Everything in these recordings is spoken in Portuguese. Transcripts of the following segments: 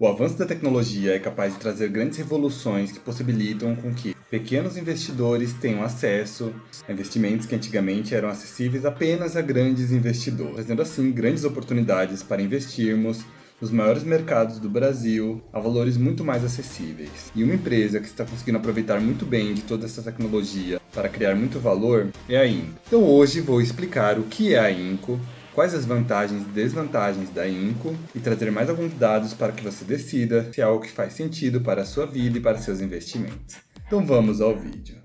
O avanço da tecnologia é capaz de trazer grandes revoluções que possibilitam com que pequenos investidores tenham acesso a investimentos que antigamente eram acessíveis apenas a grandes investidores, trazendo assim grandes oportunidades para investirmos nos maiores mercados do Brasil a valores muito mais acessíveis. E uma empresa que está conseguindo aproveitar muito bem de toda essa tecnologia para criar muito valor é a Inco. Então hoje vou explicar o que é a Inco, quais as vantagens e desvantagens da Inco e trazer mais alguns dados para que você decida se é algo que faz sentido para a sua vida e para seus investimentos. Então vamos ao vídeo.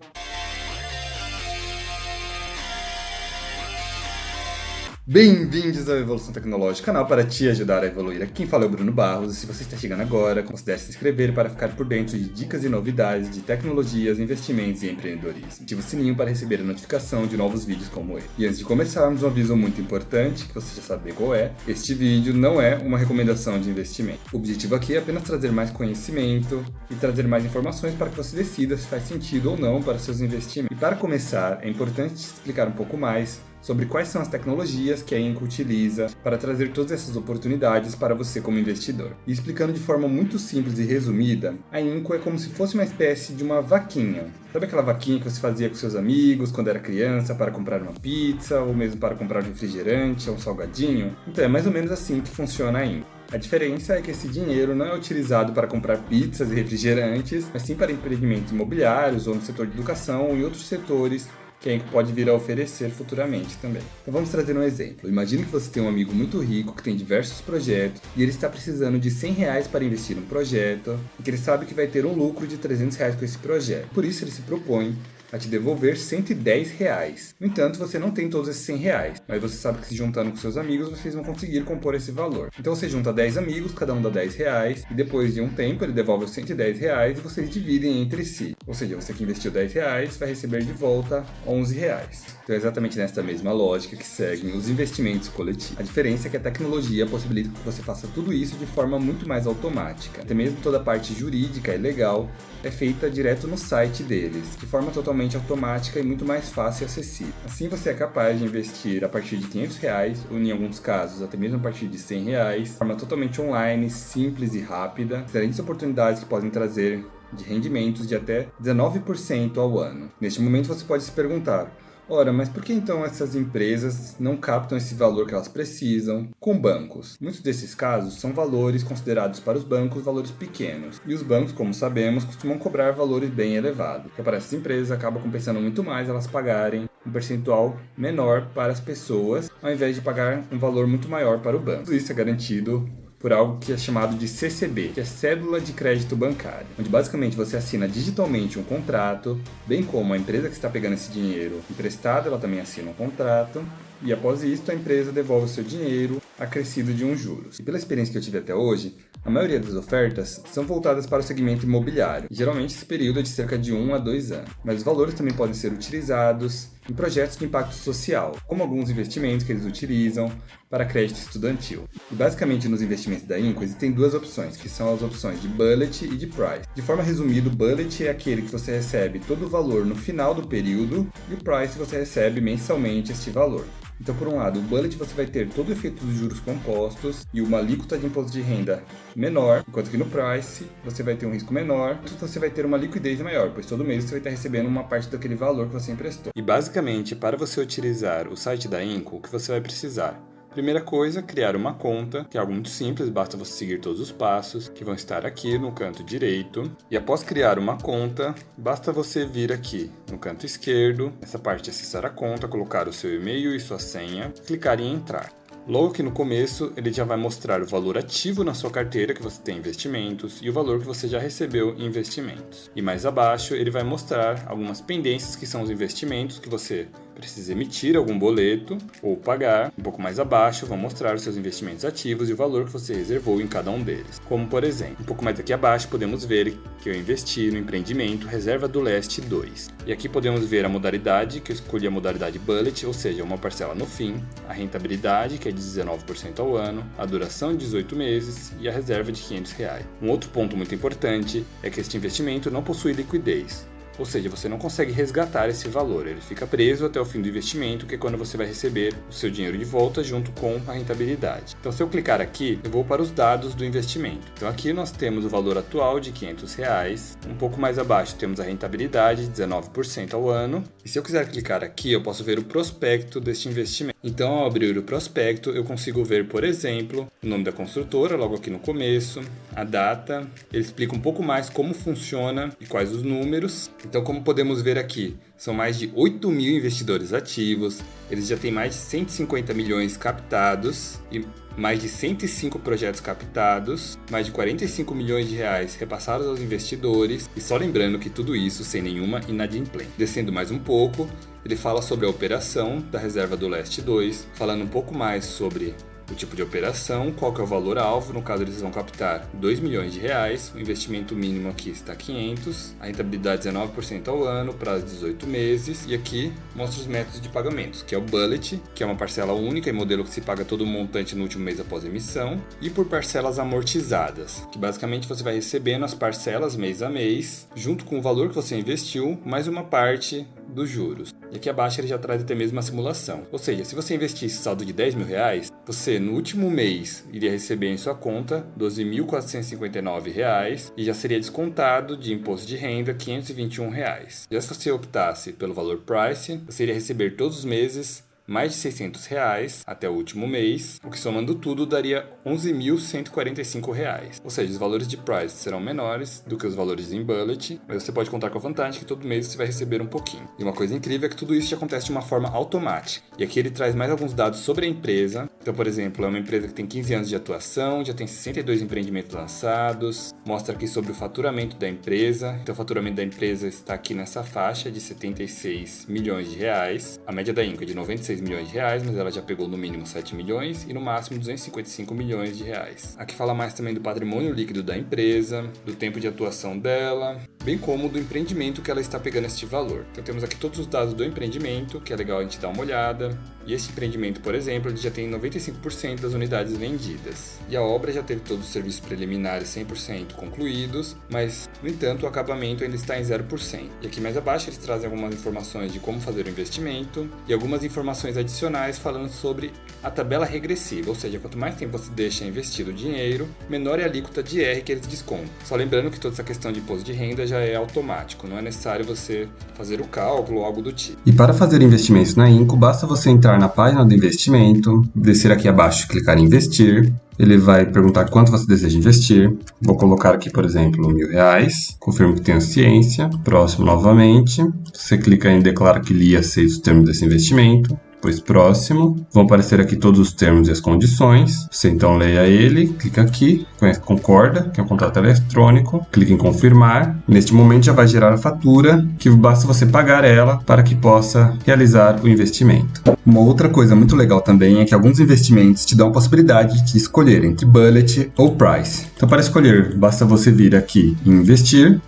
Bem-vindos ao Evolução Tecnológica, canal para te ajudar a evoluir. Aqui quem fala é o Bruno Barros, e se você está chegando agora, considere se inscrever para ficar por dentro de dicas e novidades de tecnologias, investimentos e empreendedorismo. Ative o sininho para receber a notificação de novos vídeos como esse. E antes de começarmos, um aviso muito importante, que você já sabe qual é. Este vídeo não é uma recomendação de investimento. O objetivo aqui é apenas trazer mais conhecimento e trazer mais informações para que você decida se faz sentido ou não para seus investimentos. E para começar, é importante te explicar um pouco mais sobre quais são as tecnologias que a Inco utiliza para trazer todas essas oportunidades para você como investidor. E explicando de forma muito simples e resumida, a Inco é como se fosse uma espécie de uma vaquinha. Sabe aquela vaquinha que você fazia com seus amigos quando era criança para comprar uma pizza ou mesmo para comprar um refrigerante ou um salgadinho? Então é mais ou menos assim que funciona a Inco. A diferença é que esse dinheiro não é utilizado para comprar pizzas e refrigerantes, mas sim para empreendimentos imobiliários ou no setor de educação e outros setores que a Inco pode vir a oferecer futuramente também. Então vamos trazer um exemplo. Imagine que você tem um amigo muito rico que tem diversos projetos e ele está precisando de R$100 para investir num projeto e que ele sabe que vai ter um lucro de R$300 com esse projeto. Por isso ele se propõe a te devolver R$110. No entanto, você não tem todos esses R$100, mas você sabe que se juntando com seus amigos, vocês vão conseguir compor esse valor. Então você junta 10 amigos, cada um dá R$10, e depois de um tempo ele devolve os R$110 e vocês dividem entre si. Ou seja, você que investiu R$10 vai receber de volta R$11. Então é exatamente nesta mesma lógica que seguem os investimentos coletivos. A diferença é que a tecnologia possibilita que você faça tudo isso de forma muito mais automática. Até mesmo toda a parte jurídica e legal é feita direto no site deles, de forma totalmente automática e muito mais fácil e acessível. Assim você é capaz de investir a partir de R$500 ou em alguns casos até mesmo a partir de R$100, de forma totalmente online, simples e rápida, excelentes oportunidades que podem trazer de rendimentos de até 19% ao ano. Neste momento você pode se perguntar: ora, mas por que então essas empresas não captam esse valor que elas precisam com bancos? Muitos desses casos são valores considerados para os bancos valores pequenos. E os bancos, como sabemos, costumam cobrar valores bem elevados. Que para essas empresas acaba compensando muito mais elas pagarem um percentual menor para as pessoas, ao invés de pagar um valor muito maior para o banco. Tudo isso é garantido por algo que é chamado de CCB, que é Cédula de Crédito Bancário, onde basicamente você assina digitalmente um contrato, bem como a empresa que está pegando esse dinheiro emprestado, ela também assina um contrato, e após isso a empresa devolve o seu dinheiro acrescido de uns juros. E pela experiência que eu tive até hoje, a maioria das ofertas são voltadas para o segmento imobiliário, e geralmente esse período é de cerca de 1 a 2 anos. Mas os valores também podem ser utilizados em projetos de impacto social, como alguns investimentos que eles utilizam para crédito estudantil. E basicamente nos investimentos da Inco existem duas opções, que são as opções de Bullet e de Price. De forma resumida, o Bullet é aquele que você recebe todo o valor no final do período e o Price você recebe mensalmente este valor. Então, por um lado, o Bullet você vai ter todo o efeito dos juros compostos e uma alíquota de imposto de renda menor, enquanto que no Price você vai ter um risco menor, então você vai ter uma liquidez maior, pois todo mês você vai estar recebendo uma parte daquele valor que você emprestou. E basicamente, para você utilizar o site da Inco, o que você vai precisar? Primeira coisa, criar uma conta, que é algo muito simples, basta você seguir todos os passos que vão estar aqui no canto direito. E após criar uma conta, basta você vir aqui no canto esquerdo, nessa parte de acessar a conta, colocar o seu e-mail e sua senha, clicar em entrar. Logo que no começo, ele já vai mostrar o valor ativo na sua carteira que você tem em investimentos e o valor que você já recebeu em investimentos. E mais abaixo, ele vai mostrar algumas pendências que são os investimentos que você precisa emitir algum boleto ou pagar. Um pouco mais abaixo vão mostrar os seus investimentos ativos e o valor que você reservou em cada um deles. Como por exemplo, um pouco mais aqui abaixo podemos ver que eu investi no empreendimento Reserva do Leste 2. E aqui podemos ver a modalidade, que eu escolhi a modalidade Bullet, ou seja, uma parcela no fim, a rentabilidade, que é de 19% ao ano, a duração de 18 meses e a reserva de R$500. Um outro ponto muito importante é que este investimento não possui liquidez. Ou seja, você não consegue resgatar esse valor, ele fica preso até o fim do investimento, que é quando você vai receber o seu dinheiro de volta junto com a rentabilidade. Então, se eu clicar aqui, eu vou para os dados do investimento. Então, aqui nós temos o valor atual de R$500, um pouco mais abaixo temos a rentabilidade de 19% ao ano. E se eu quiser clicar aqui, eu posso ver o prospecto deste investimento. Então, ao abrir o prospecto, eu consigo ver, por exemplo, o nome da construtora, logo aqui no começo, a data. Ele explica um pouco mais como funciona e quais os números. Então, como podemos ver aqui, são mais de 8 mil investidores ativos, eles já têm mais de 150 milhões captados e mais de 105 projetos captados, mais de 45 milhões de reais repassados aos investidores, e só lembrando que tudo isso sem nenhuma inadimplência. Descendo mais um pouco, ele fala sobre a operação da reserva do Leste 2, falando um pouco mais sobre o tipo de operação, qual que é o valor-alvo, no caso eles vão captar 2 milhões de reais, o investimento mínimo aqui está 500, a rentabilidade 19% ao ano, prazo de 18 meses, e aqui mostra os métodos de pagamentos, que é o bullet, que é uma parcela única e modelo que se paga todo o montante no último mês após a emissão, e por parcelas amortizadas, que basicamente você vai recebendo as parcelas mês a mês, junto com o valor que você investiu, mais uma parte dos juros. E aqui abaixo ele já traz até mesmo uma simulação. Ou seja, se você investisse saldo de 10 mil reais, você no último mês iria receber em sua conta 12.459 reais e já seria descontado de imposto de renda 521 reais. Já se você optasse pelo valor price, você iria receber todos os meses mais de 600 reais até o último mês, o que somando tudo daria 11.145 reais. Ou seja, os valores de price serão menores do que os valores em bullet, mas você pode contar com a vantagem que todo mês você vai receber um pouquinho. E uma coisa incrível é que tudo isso já acontece de uma forma automática. E aqui ele traz mais alguns dados sobre a empresa. Então, por exemplo, é uma empresa que tem 15 anos de atuação, já tem 62 empreendimentos lançados, mostra aqui sobre o faturamento da empresa. Então, o faturamento da empresa está aqui nessa faixa de 76 milhões de reais. A média da Inco é de 96 milhões de reais, mas ela já pegou no mínimo 7 milhões e no máximo 255 milhões de reais. Aqui fala mais também do patrimônio líquido da empresa, do tempo de atuação dela, bem como do empreendimento que ela está pegando este valor. Então temos aqui todos os dados do empreendimento, que é legal a gente dar uma olhada. E esse empreendimento, por exemplo, ele já tem 95% das unidades vendidas. E a obra já teve todos os serviços preliminares 100% concluídos, mas, no entanto, o acabamento ainda está em 0%. E aqui mais abaixo eles trazem algumas informações de como fazer o investimento e algumas informações adicionais falando sobre a tabela regressiva, ou seja, quanto mais tempo você deixa investido o dinheiro, menor é a alíquota de IR que eles descontam. Só lembrando que toda essa questão de imposto de renda já é automático, não é necessário você fazer o cálculo ou algo do tipo. E para fazer investimentos na Inco, basta você entrar na página do investimento, descer aqui abaixo e clicar em investir. Ele vai perguntar quanto você deseja investir. Vou colocar aqui, por exemplo, R$1.000. Confirmo que tenho ciência. Próximo novamente. Você clica em declara que li e aceita os termos desse investimento. Depois próximo, vão aparecer aqui todos os termos e as condições. Você então leia ele, clica aqui, concorda, que é um contrato eletrônico, clica em confirmar. Neste momento já vai gerar a fatura, que basta você pagar ela para que possa realizar o investimento. Uma outra coisa muito legal também é que alguns investimentos te dão a possibilidade de escolher entre bullet ou price. Então para escolher, basta você vir aqui em investir.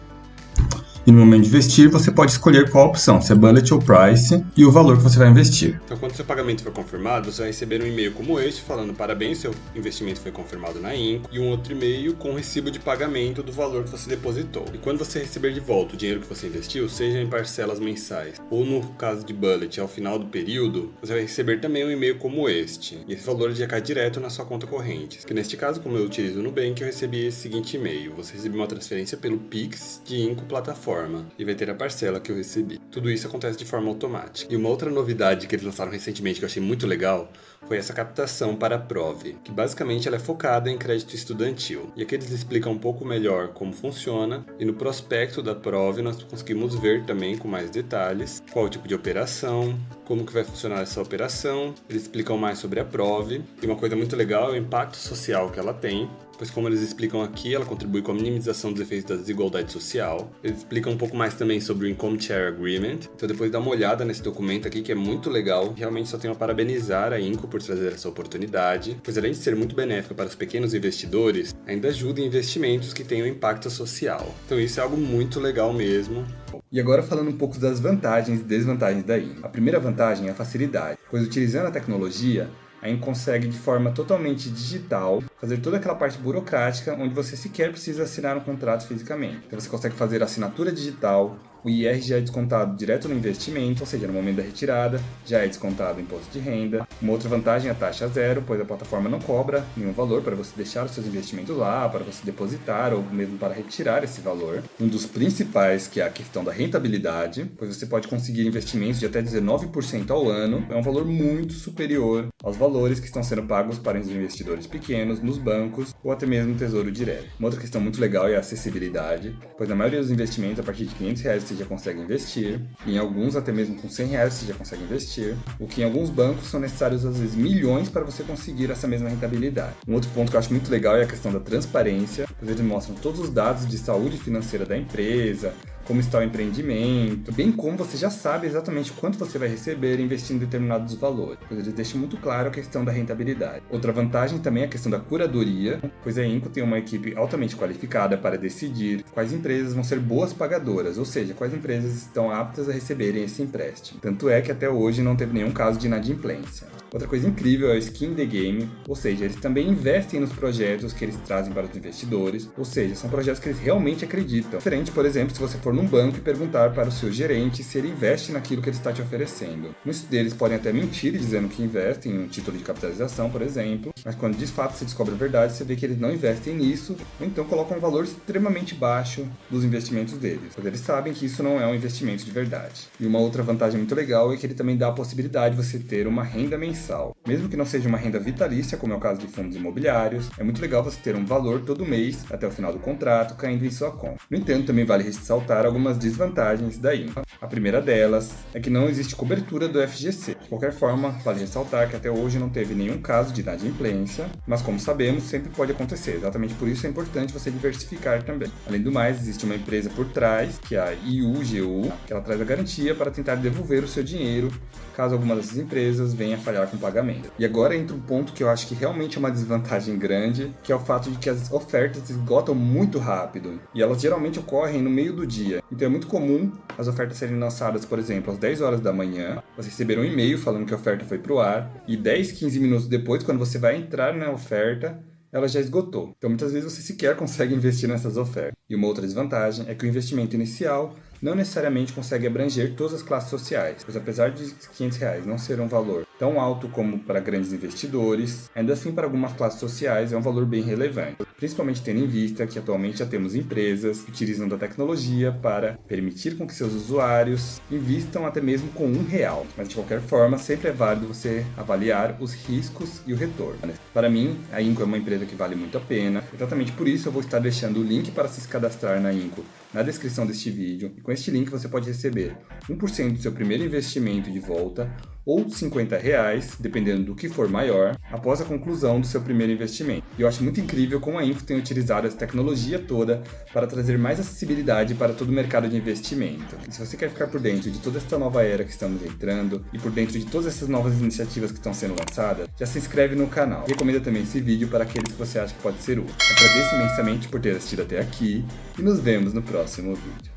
E no momento de investir, você pode escolher qual opção, se é bullet ou price, e o valor que você vai investir. Então, quando seu pagamento for confirmado, você vai receber um e-mail como este, falando parabéns, seu investimento foi confirmado na Inco, e um outro e-mail com o recibo de pagamento do valor que você depositou. E quando você receber de volta o dinheiro que você investiu, seja em parcelas mensais, ou no caso de bullet, ao final do período, você vai receber também um e-mail como este. E esse valor já cai direto na sua conta corrente. Que neste caso, como eu utilizo o Nubank, eu recebi esse seguinte e-mail. Você recebeu uma transferência pelo Pix de Inco Plataforma. E vai ter a parcela que eu recebi. Tudo isso acontece de forma automática. E uma outra novidade que eles lançaram recentemente que eu achei muito legal foi essa captação para a Prove, que basicamente ela é focada em crédito estudantil. E aqui eles explicam um pouco melhor como funciona, e no prospecto da Prove nós conseguimos ver também com mais detalhes qual o tipo de operação, como que vai funcionar essa operação. Eles explicam mais sobre a Prove, e uma coisa muito legal é o impacto social que ela tem, pois como eles explicam aqui, ela contribui com a minimização dos efeitos da desigualdade social. Eles explicam um pouco mais também sobre o Income Share Agreement. Então depois dá uma olhada nesse documento aqui, que é muito legal. Realmente só tenho a parabenizar a Inco por trazer essa oportunidade, pois além de ser muito benéfica para os pequenos investidores, ainda ajuda em investimentos que tenham impacto social. Então isso é algo muito legal mesmo. E agora falando um pouco das vantagens e desvantagens da Inco. A primeira vantagem é a facilidade, pois utilizando a tecnologia, a Inco consegue de forma totalmente digital fazer toda aquela parte burocrática onde você sequer precisa assinar um contrato fisicamente. Então você consegue fazer assinatura digital, o IR já é descontado direto no investimento, ou seja, no momento da retirada, já é descontado o imposto de renda. Uma outra vantagem é a taxa zero, pois a plataforma não cobra nenhum valor para você deixar os seus investimentos lá, para você depositar ou mesmo para retirar esse valor. Um dos principais, que é a questão da rentabilidade, pois você pode conseguir investimentos de até 19% ao ano, é um valor muito superior aos valores que estão sendo pagos para os investidores pequenos, nos bancos ou até mesmo no Tesouro Direto. Uma outra questão muito legal é a acessibilidade, pois na maioria dos investimentos, a partir de R$500 você já consegue investir, e em alguns até mesmo com R$100 você já consegue investir, o que em alguns bancos são necessários às vezes milhões para você conseguir essa mesma rentabilidade. Um outro ponto que eu acho muito legal é a questão da transparência, pois eles mostram todos os dados de saúde financeira da empresa, como está o empreendimento, bem como você já sabe exatamente quanto você vai receber investindo em determinados valores, pois eles deixam muito claro a questão da rentabilidade. Outra vantagem também é a questão da curadoria, pois a Inco tem uma equipe altamente qualificada para decidir quais empresas vão ser boas pagadoras, ou seja, quais empresas estão aptas a receberem esse empréstimo. Tanto é que até hoje não teve nenhum caso de inadimplência. Outra coisa incrível é o Skin the Game, ou seja, eles também investem nos projetos que eles trazem para os investidores, ou seja, são projetos que eles realmente acreditam. Diferente, por exemplo, se você for num banco e perguntar para o seu gerente se ele investe naquilo que ele está te oferecendo. Muitos deles podem até mentir dizendo que investem em um título de capitalização, por exemplo, mas quando de fato se descobre a verdade, você vê que eles não investem nisso, ou então colocam um valor extremamente baixo dos investimentos deles, pois eles sabem que isso não é um investimento de verdade. E uma outra vantagem muito legal é que ele também dá a possibilidade de você ter uma renda mensal. Mesmo que não seja uma renda vitalícia, como é o caso de fundos imobiliários, é muito legal você ter um valor todo mês, até o final do contrato, caindo em sua conta. No entanto, também vale ressaltar algumas desvantagens da Inco. A primeira delas é que não existe cobertura do FGC. De qualquer forma, vale ressaltar que até hoje não teve nenhum caso de inadimplência, mas como sabemos, sempre pode acontecer. Exatamente por isso é importante você diversificar também. Além do mais, existe uma empresa por trás, que é a IUGU, que ela traz a garantia para tentar devolver o seu dinheiro caso alguma dessas empresas venha a falhar com o pagamento. E agora entra um ponto que eu acho que realmente é uma desvantagem grande, que é o fato de que as ofertas esgotam muito rápido, e elas geralmente ocorrem no meio do dia. Então é muito comum as ofertas serem lançadas, por exemplo, às 10 horas da manhã, você receber um e-mail falando que a oferta foi pro ar, e 10, 15 minutos depois, quando você vai entrar na oferta, ela já esgotou. Então muitas vezes você sequer consegue investir nessas ofertas. E uma outra desvantagem é que o investimento inicial não necessariamente consegue abranger todas as classes sociais, pois apesar de R$500 não ser um valor tão alto como para grandes investidores, ainda assim para algumas classes sociais é um valor bem relevante, principalmente tendo em vista que atualmente já temos empresas que utilizam da tecnologia para permitir com que seus usuários invistam até mesmo com R$1. Mas de qualquer forma, sempre é válido você avaliar os riscos e o retorno. Para mim, a Inco é uma empresa que vale muito a pena, exatamente por isso eu vou estar deixando o link para se cadastrar na Inco na descrição deste vídeo, e com este link você pode receber 1% do seu primeiro investimento de volta, ou R$50, dependendo do que for maior, após a conclusão do seu primeiro investimento. E eu acho muito incrível como a Inco tem utilizado essa tecnologia toda para trazer mais acessibilidade para todo o mercado de investimento. E se você quer ficar por dentro de toda esta nova era que estamos entrando, e por dentro de todas essas novas iniciativas que estão sendo lançadas, já se inscreve no canal. E recomenda também esse vídeo para aqueles que você acha que pode ser útil. Agradeço imensamente por ter assistido até aqui, e nos vemos no próximo vídeo.